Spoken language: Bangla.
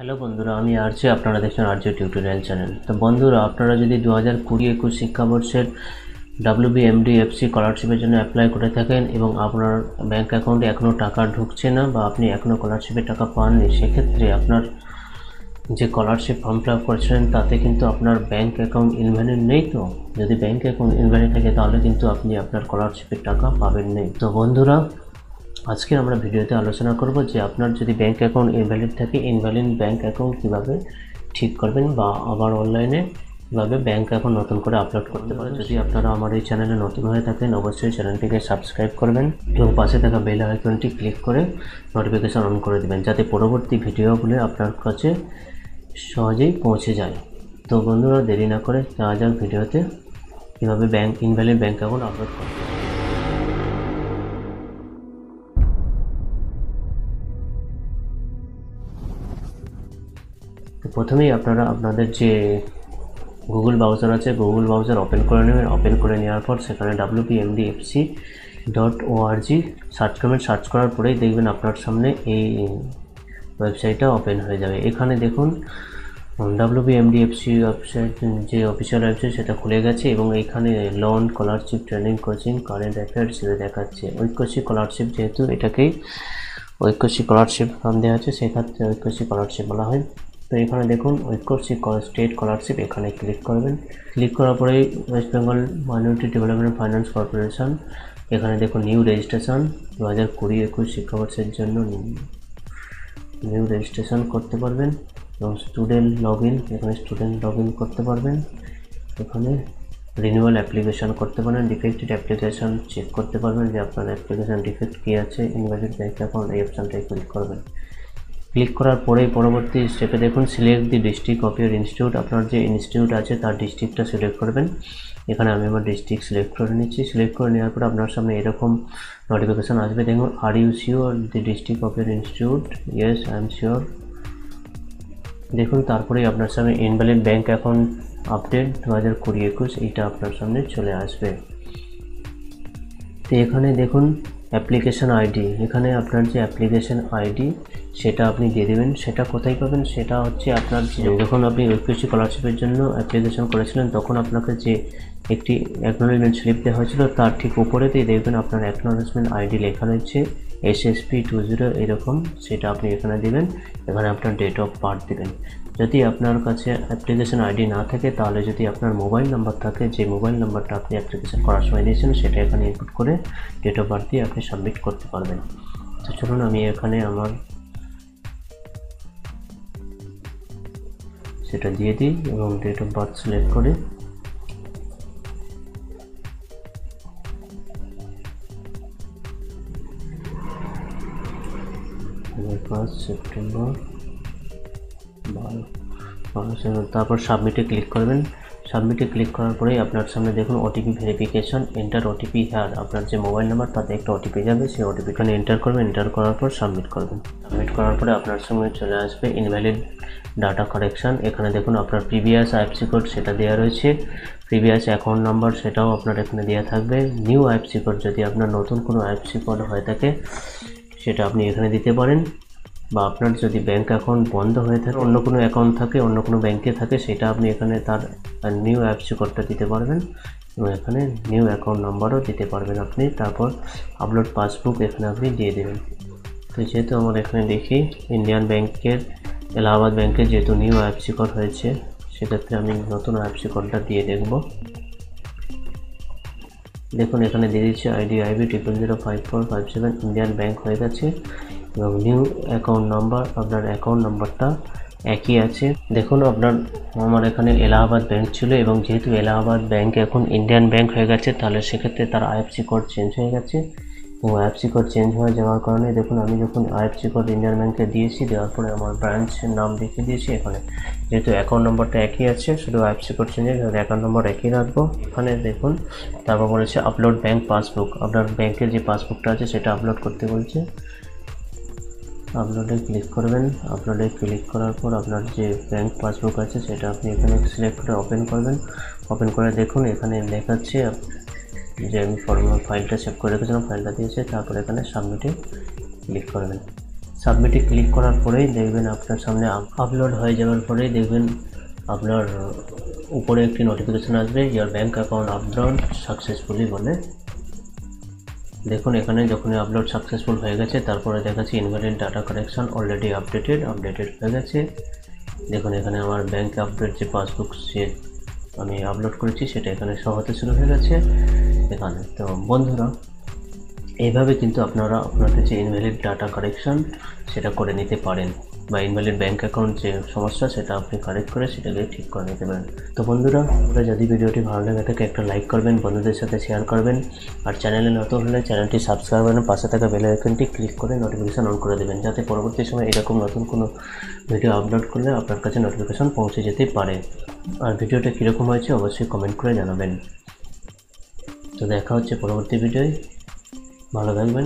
হ্যালো বন্ধুরা, আমি আরজে। আপনারা দেখছেন আরজে টিউটোরিয়াল চ্যানেল। তো বন্ধুরা, আপনারা যদি 2020-21 শিক্ষাবর্ষের WBMDFC স্কলারশিপের জন্য অ্যাপ্লাই করে থাকেন এবং আপনার ব্যাঙ্ক অ্যাকাউন্টে এখনও টাকা ঢুকছে না বা আপনি এখনও স্কলারশিপের টাকা পাননি, সেক্ষেত্রে আপনার যে স্কলারশিপ ফর্ম ফিল আপ করেছিলেন তাতে কিন্তু আপনার ব্যাঙ্ক অ্যাকাউন্ট ইনভ্যালিড নেই। তো যদি ব্যাঙ্ক অ্যাকাউন্ট ইনভ্যালিড থাকে তাহলে কিন্তু আপনি আপনার স্কলারশিপের টাকা পাবেন নেই। তো বন্ধুরা, আজকে আমরা ভিডিওতে আলোচনা করব যে আপনার যদি ব্যাঙ্ক অ্যাকাউন্ট ইনভ্যালিড থাকে, ইনভ্যালিড ব্যাঙ্ক অ্যাকাউন্ট কীভাবে ঠিক করবেন বা আবার অনলাইনে কীভাবে ব্যাঙ্ক অ্যাকাউন্ট নতুন করে আপলোড করতে পারেন। যদি আপনারা আমার এই চ্যানেলে নতুন হয়ে থাকেন, অবশ্যই চ্যানেলটিকে সাবস্ক্রাইব করবেন এবং পাশে থাকা বেল আইকনটি ক্লিক করে নোটিফিকেশান অন করে দেবেন, যাতে পরবর্তী ভিডিওগুলো আপনার কাছে সহজেই পৌঁছে যায়। তো বন্ধুরা, দেরি না করে যাওয়া যাক ভিডিওতে কীভাবে ইনভ্যালিড ব্যাঙ্ক অ্যাকাউন্ট আপলোড করতে হবে। তো প্রথমেই আপনারা আপনাদের যে গুগল ব্রাউজার আছে, গুগল ব্রাউজার ওপেন করে নেবেন। ওপেন করে নেওয়ার পর সেখানে WBMDFC.org সার্চ করবেন। সার্চ করার পরেই দেখবেন আপনার সামনে এই ওয়েবসাইটটা ওপেন হয়ে যাবে। এখানে দেখুন WBMDFC ওয়েবসাইট, যে অফিসিয়াল ওয়েবসাইট, সেটা খুলে গেছে এবং এইখানে loan, scholarship, training, coaching, current affairs দেখাচ্ছে। ঐক্যশ্রী স্কলারশিপ, যেহেতু এটাকেই ঐক্যশ্রী স্কলারশিপ নাম দেওয়া আছে, সেক্ষেত্রে ঐক্যশ্রী স্কলারশিপ বলা হয়। তো এখানে দেখুন ঐক্যশ্রী স্টেট স্কলারশিপ, এখানে ক্লিক করবেন। ক্লিক করার পরেই West Bengal minority development finance corporation, এখানে দেখুন নিউ রেজিস্ট্রেশন 2020-21 শিক্ষাবর্ষের জন্য নিউ রেজিস্ট্রেশন করতে পারবেন এবং স্টুডেন্ট লগ ইন, এখানে স্টুডেন্ট লগ ইন করতে পারবেন। এখানে রিনিউয়াল অ্যাপ্লিকেশান করতে পারেন, ডিফেক্টেড অ্যাপ্লিকেশান চেক করতে পারবেন যে আপনার অ্যাপ্লিকেশান ডিফেক্ট কী আছে। ইনভ্যালিড ব্যাঙ্ক অ্যাকাউন্ট, এই অপশানটায় ক্লিক করবেন। ক্লিক করার পরেই পরবর্তী স্টেপে দেখুন select the district of your institute, আপনার যে ইনস্টিটিউট আছে তার ডিস্ট্রিক্টটা সিলেক্ট করবেন। এখানে আমি আমার ডিস্ট্রিক্ট সিলেক্ট করে নিচ্ছি। সিলেক্ট করে নেওয়ার পর আপনার সামনে এরকম নোটিফিকেশান আসবে। দেখুন, are you sure the district of your institute? Yes, I am sure. দেখুন, তারপরেই আপনার সামনে ইনভ্যালিড ব্যাঙ্ক অ্যাকাউন্ট আপডেট 2020-21 এইটা আপনার সামনে চলে আসবে। তো এখানে দেখুন অ্যাপ্লিকেশান আইডি, এখানে আপনার যে অ্যাপ্লিকেশান আইডি সেটা আপনি দিয়ে দেবেন। সেটা কোথায় পাবেন? সেটা হচ্ছে আপনার যখন আপনি ঐক্যশ্রী স্কলারশিপের জন্য অ্যাপ্লিকেশান করেছিলেন তখন আপনাকে যে একটি অ্যাকনোলেজমেন্ট স্লিপ দেওয়া হয়েছিল তার ঠিক উপরেতেই দেখবেন আপনার অ্যাকনোলেজমেন্ট আইডি লেখা রয়েছে SSP20 এরকম, সেটা আপনি এখানে দেবেন। এখানে আপনার ডেট অফ বার্থ দেবেন। যদি আপনার কাছে অ্যাপ্লিকেশান আইডি না থাকে, তাহলে যদি আপনার মোবাইল নাম্বার থাকে, যে মোবাইল নাম্বারটা আপনি অ্যাপ্লিকেশান করার সময় দিয়েছেন, সেটা এখানে ইনপুট করে ডেট অফ বার্থ দিয়ে আপনি সাবমিট করতে পারবেন। তো চলুন, আমি এখানে আমার সেটা দিয়ে দিই এবং ডেট অফ বার্থ সিলেক্ট করে সেপ্টেম্বর 12, তারপর সাবমিটে ক্লিক করবেন। সাবমিটে ক্লিক করার পরেই আপনার সামনে দেখুন OTP verification, enter OTP here. আপনার যে মোবাইল নাম্বার তাতে একটা ওটিপি যাবে, সেই ওটিপিখানে এন্টার করবেন। এন্টার করার পর সাবমিট করবেন। সাবমিট করার পরে আপনার সামনে চলে আসবে ইনভ্যালিড ডাটা কারেকশান। এখানে দেখুন আপনার প্রিভিয়াস আইএফসি কোড সেটা দেওয়া রয়েছে, প্রিভিয়াস অ্যাকাউন্ট নাম্বার সেটাও আপনার এখানে দেওয়া থাকবে। নিউ আইএফসি কোড, যদি আপনার নতুন কোনো আইএফসি কোড হয়ে থাকে সেটা আপনি এখানে দিতে পারেন, বা আপনার যদি ব্যাঙ্ক অ্যাকাউন্ট বন্ধ হয়ে থাকে, অন্য কোনো অ্যাকাউন্ট থাকে, অন্য কোনো ব্যাঙ্কে থাকে, সেটা আপনি এখানে তার নিউ আইএফসি কোডটা দিতে পারবেন এবং এখানে নিউ অ্যাকাউন্ট নাম্বারও দিতে পারবেন আপনি। তারপর আপলোড পাসবুক এখানে আপনি দিয়ে দেবেন। তো যেহেতু আমার এখানে দেখি ইন্ডিয়ান ব্যাঙ্কের, এলাহাবাদ ব্যাঙ্কের যেহেতু নিউ আইএফসি কোড হয়েছে, সেক্ষেত্রে আমি নতুন আইএফসি কোডটা দিয়ে দেখব। দেখুন, এখানে দিয়ে দিচ্ছি IB 005457, ইন্ডিয়ান ব্যাঙ্ক হয়ে গেছে এবং নিউ অ্যাকাউন্ট নাম্বার, আপনার অ্যাকাউন্ট নাম্বারটা একই আছে। দেখুন, আমার এখানে এলাহাবাদ ব্যাঙ্ক ছিল এবং যেহেতু এলাহাবাদ ব্যাঙ্ক এখন ইন্ডিয়ান ব্যাঙ্ক হয়ে গেছে, তাহলে সেক্ষেত্রে তার আইএফসি কোড চেঞ্জ হয়ে গেছে এবং আইএফসি কোড চেঞ্জ হয়ে যাওয়ার কারণে দেখুন আমি যখন আইএফসি কোড ইন্ডিয়ান ব্যাঙ্কে দিয়েছি, দেওয়ার পরে আমার ব্রাঞ্চের নাম লিখে দিয়েছি। এখানে যেহেতু অ্যাকাউন্ট নম্বরটা একই আছে, শুধু আইএফসি কোড চেঞ্জ হয়ে গেছে, অ্যাকাউন্ট নম্বর একই রাখবো। এখানে দেখুন তারপর বলেছে আপলোড ব্যাঙ্ক পাসবুক, আপনার ব্যাঙ্কের যে পাসবুকটা আছে সেটা আপলোড করতে বলছে। আপলোডে ক্লিক করবেন। আপলোডে ক্লিক করার পর আপনার যে ব্যাঙ্ক পাসবুক আছে সেটা আপনি এখানে সিলেক্ট করে ওপেন করবেন। ওপেন করে দেখুন এখানে দেখাচ্ছে যে আমি ফাইলটা সেভ করে রেখেছিলাম, ফাইলটা দিয়েছে। তারপর এখানে সাবমিটে ক্লিক করবেন। সাবমিটে ক্লিক করার পরেই দেখবেন আপনার সামনে আপলোড হয়ে যাওয়ার পরেই দেখবেন আপনার উপরে একটি নোটিফিকেশন আসবে, ইয়ার ব্যাঙ্ক অ্যাকাউন্ট আপলোড সাকসেসফুলি বলে। দেখুন এখানে যখনই আপলোড সাকসেসফুল হয়ে গেছে তারপরে দেখাচ্ছি invalid data correction already updated হয়ে গেছে। দেখুন এখানে আমার ব্যাঙ্ক আপডেট যে পাসবুক সে আমি আপলোড করেছি সেটা এখানে শো হতে শুরু হয়ে গেছে এখানে। তো বন্ধুরা, এইভাবে কিন্তু আপনারা আপনাদের যে ইনভ্যালিড ডাটা কারেকশন সেটা করে নিতে পারেন, বা ইনভ্যালিড ব্যাঙ্ক অ্যাকাউন্ট যে সমস্যা সেটা আপনি কারেক্ট করে সেটাকে ঠিক করে নিতে পারেন। তো বন্ধুরা, যদি ভিডিওটি ভালো লাগে থাকে একটা লাইক করবেন, বন্ধুদের সাথে শেয়ার করবেন, আর চ্যানেলে নতুন হলে চ্যানেলটি সাবস্ক্রাইব করে পাশে থাকা বেল আইকনটি ক্লিক করে নোটিফিকেশন অন করে দেবেন, যাতে পরবর্তী সময় এরকম নতুন কোনো ভিডিও আপলোড করলে আপনার কাছে নোটিফিকেশন পৌঁছে যেতে পারে। আর ভিডিওটা কীরকম হয়েছে অবশ্যই কমেন্ট করে জানাবেন। তো দেখা হচ্ছে পরবর্তী ভিডিওয়, ভালো থাকবেন।